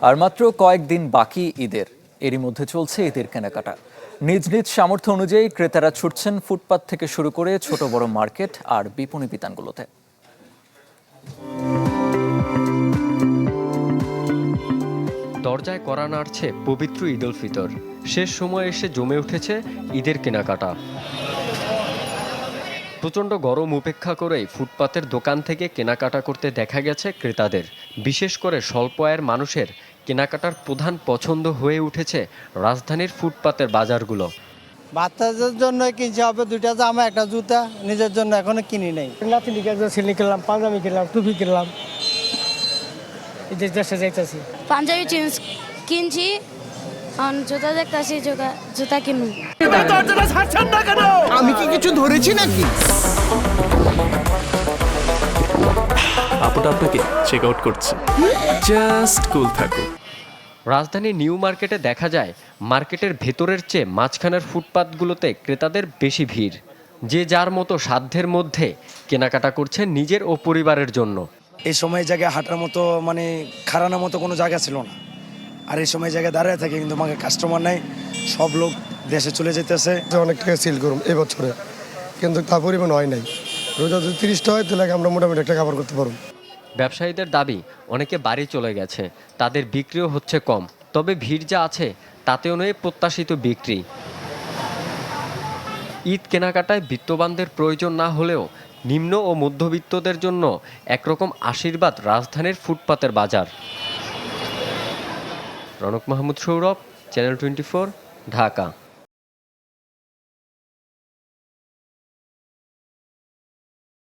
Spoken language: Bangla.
আর মাত্র কয়েকদিন বাকি ঈদের, এরই মধ্যে চলছে ঈদের কেনাকাটা। নিজ নিজ সামর্থ্য অনুযায়ী ক্রেতারা ছুটছেন ফুটপাত থেকে শুরু করে ছোট বড় মার্কেট আর বিপণী বিতানগুলোতে। দরজায় কড়া নাড়ছে পবিত্র ঈদ উল ফিতর। শেষ সময় এসে জমে উঠেছে ঈদের কেনাকাটা। প্রচণ্ড গরম উপেক্ষা করেই ফুটপাতের দোকান থেকে কেনাকাটা করতে দেখা গেছে ক্রেতাদের। বিশেষ করে স্বল্প আয়ের মানুষের কেনাকাটার প্রধান পছন্দ হয়ে উঠেছে রাজধানীর ফুটপাতের বাজারগুলো। বাচ্চাদের জন্য কিনতে হবে দুইটা জামা একটা জুতা, নিজের জন্য এখনো কিনি নাই। নাতি ছেলে কিনলাম, পাঞ্জাবি কিনলাম, টুপি কিনলাম, ঈদের দেশে যাইতেছি। পাঞ্জাবি জিন্স কিনছি, জুতা দেখতেছি, জুতা কিনবো। আমি কি কিছু ধরেছি নাকি? আপুটা আপনাকে চেক আউট করছে, জাস্ট কুল থাকুন। রাজধানীর নিউ মার্কেটে দেখা যায় মার্কেটের ভেতরের চেয়ে মাঝখানের ফুটপাতগুলোতে ক্রেতাদের বেশি ভিড়। যে যার মতো সাধ্যের মধ্যে কেনাকাটা করছে নিজের ও পরিবারের জন্য। এই সময় জায়গায় হাঁটার মতো খাড়ানোর মতো কোনো জায়গা ছিল না। আর এই সময় জায়গায় দাঁড়িয়ে থাকে কিন্তু আমাকে কাস্টমার নাই, সব লোক দেশে চলে যেতেছে। অনেক টাকা সেল করুন এবছরে, কিন্তু তা পরিমাণ হয় নাই। রোজা যদি 30টা হয় তাহলে আমরা মোটামুটি একটা কাভার করতে পারবো। ব্যবসায়ীদের দাবি অনেকে বাড়ি চলে গেছে, তাদের বিক্রিও হচ্ছে কম। তবে ভিড় যা আছে তাতেও নয় প্রত্যাশিত বিক্রি। ঈদ কেনাকাটায় বিত্তবানদের প্রয়োজন না হলেও নিম্ন ও মধ্যবিত্তদের জন্য একরকম আশীর্বাদ রাজধানীর ফুটপাতের বাজার। রনক মাহমুদ সৌরভ, চ্যানেল 24, ঢাকা।